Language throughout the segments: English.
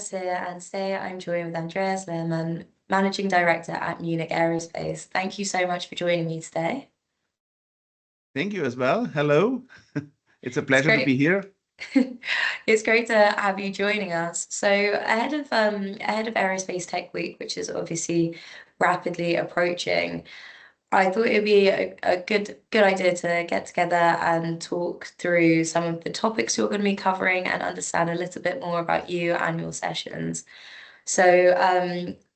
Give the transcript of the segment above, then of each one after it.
Andreas here, and today I'm joined with Andreas Lermann, Managing Director at Munich Aerospace. Thank you so much for joining me today. Thank you as well. Hello. It's a pleasure to be here. It's great to have you joining us. So ahead of Aerospace Tech Week, which is obviously rapidly approaching, I thought it'd be a good idea to get together and talk through some of the topics you're going to be covering and understand a little bit more about you and your sessions. So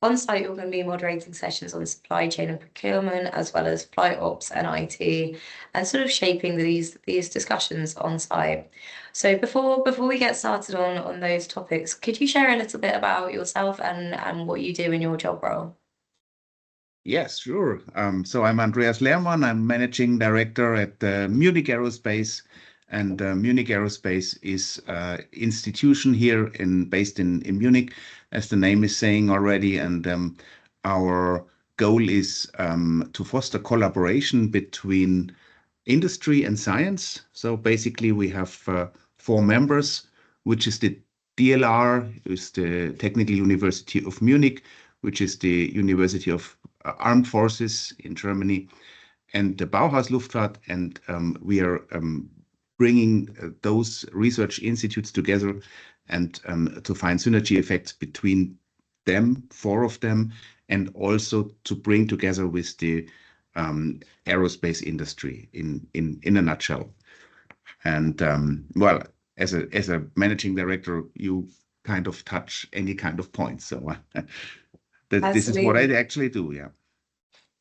on site, you're going to be moderating sessions on supply chain and procurement, as well as flight ops and IT, and sort of shaping these discussions on site. So before we get started on those topics, could you share a little bit about yourself and what you do in your job role? Yes, sure. So I'm Andreas Lermann. I'm Managing Director at Munich Aerospace. And Munich Aerospace is an institution here based in Munich, as the name is saying already. And our goal is to foster collaboration between industry and science. So basically, we have 4 members, which is the DLR, is the Technical University of Munich, which is the University of Armed Forces in Germany, and the Bauhaus Luftfahrt. And we are bringing those research institutes together and to find synergy effects between them, 4 of them, and also to bring together with the aerospace industry in a nutshell. And well, as a managing director, you kind of touch any kind of point. So this is what I actually do. Yeah.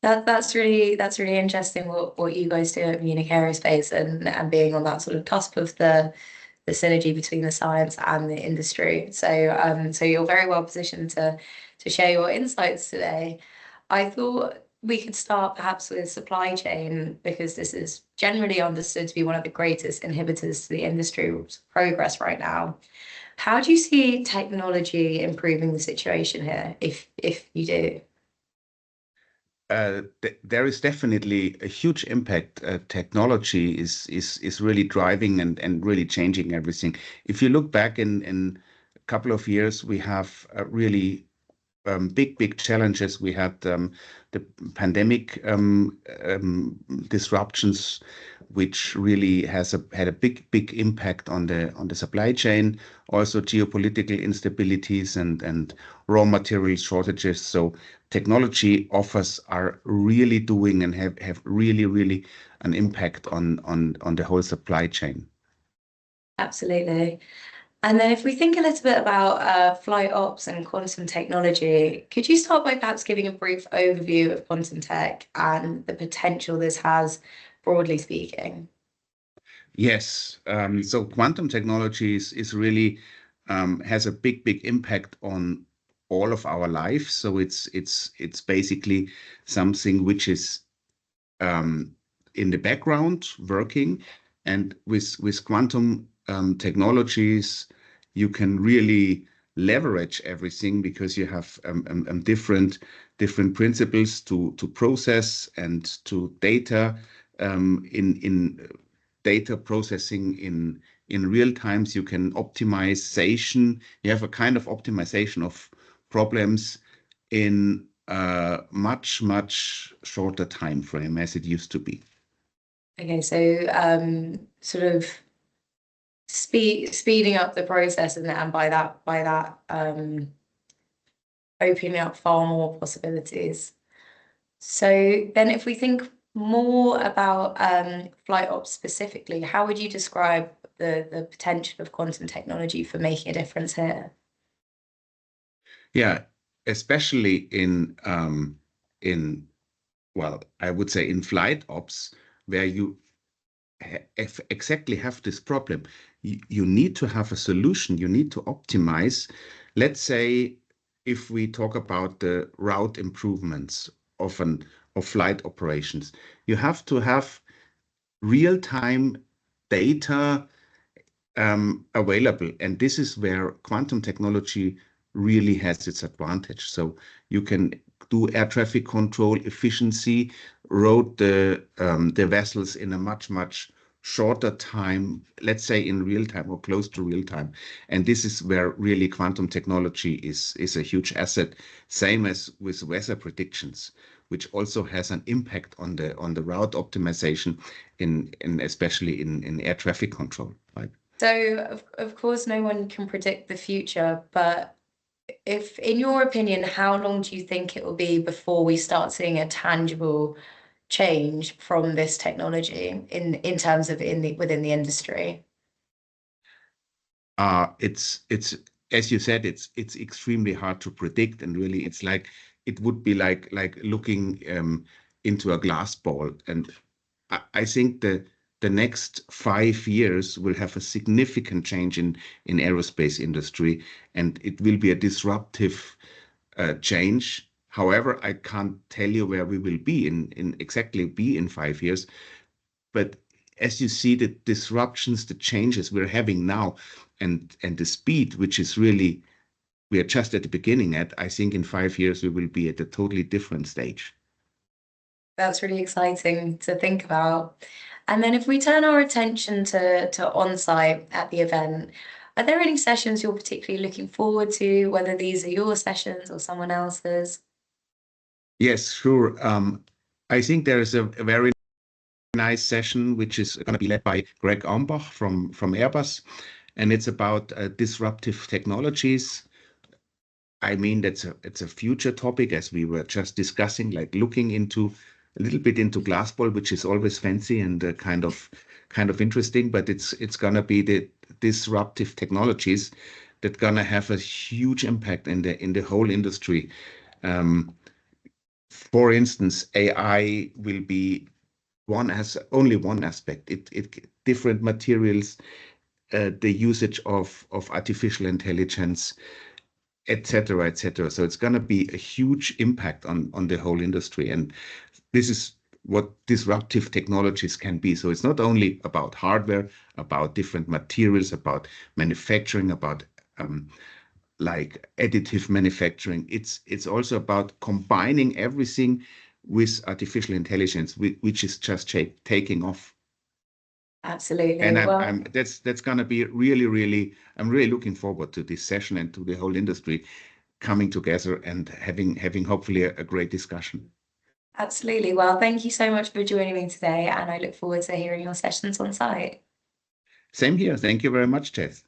That's really interesting what you guys do at Munich Aerospace and being on that sort of cusp of the synergy between the science and the industry. So so you're very well positioned to share your insights today. I thought we could start perhaps with supply chain, because this is generally understood to be one of the greatest inhibitors to the industry's progress right now. How do you see technology improving the situation here, if you do? There is definitely a huge impact. Technology is really driving and really changing everything. If you look back in a couple of years, we have really big challenges. We had the pandemic disruptions, which really had a big impact on the supply chain. Also geopolitical instabilities and raw material shortages. So technology offers are really doing and have really an impact on the whole supply chain. Absolutely. And then if we think a little bit about flight ops and quantum technology, could you start by perhaps giving a brief overview of quantum tech and the potential this has, broadly speaking? Yes. So quantum technologies is really has a big impact on all of our lives. So it's basically something which is in the background working, and with quantum technologies, you can really leverage everything because you have different principles to process and to data in data processing in real times. You can optimization. You have a kind of optimization of problems in a much shorter time frame as it used to be. Okay, so sort of speeding up the process, and by that opening up far more possibilities. So then if we think more about flight ops specifically, how would you describe the potential of quantum technology for making a difference here? Yeah, especially in well, I would say in flight ops, where you exactly have this problem. You need to have a solution. You need to optimize. Let's say if we talk about the route improvements of flight operations, you have to have real-time data available, and this is where quantum technology really has its advantage. So you can do air traffic control efficiency, route the vessels in a much shorter time, let's say in real time or close to real time. And this is where really quantum technology is a huge asset, same as with weather predictions, which also has an impact on the route optimization in especially in air traffic control, right? So, of course, no one can predict the future, but if, in your opinion, how long do you think it will be before we start seeing a tangible change from this technology in terms of within the industry? It's as you said, it's extremely hard to predict, and really, it's like it would be like looking into a glass ball. And I think the next 5 years will have a significant change in aerospace industry, and it will be a disruptive change. However, I can't tell you where we will be in exactly be in 5 years. But as you see the disruptions, the changes we're having now, and the speed, which is really we are just at the beginning at, I think in 5 years we will be at a totally different stage. That's really exciting to think about. And then if we turn our attention to on-site at the event, are there any sessions you're particularly looking forward to, whether these are your sessions or someone else's? Yes, sure. I think there is a very nice session which is going to be led by Greg Aumbach from Airbus, and it's about disruptive technologies. I mean, it's a future topic, as we were just discussing, like looking into a little bit into glassball, which is always fancy and kind of interesting, but it's gonna be the disruptive technologies that gonna have a huge impact in the whole industry. Um, for instance, AI will be one has only one aspect. It different materials, the usage of artificial intelligence, etc., etc. So it's going to be a huge impact on the whole industry, and this is what disruptive technologies can be. So it's not only about hardware, about different materials, about manufacturing, about like additive manufacturing. It's also about combining everything with artificial intelligence, which is just taking off. And Absolutely. Well, that's going to be really, I'm really looking forward to this session and to the whole industry coming together and having hopefully a great discussion. absolutely. Well, thank you so much for joining me today, and I look forward to hearing your sessions on site. Same here. Thank you very much, Jess.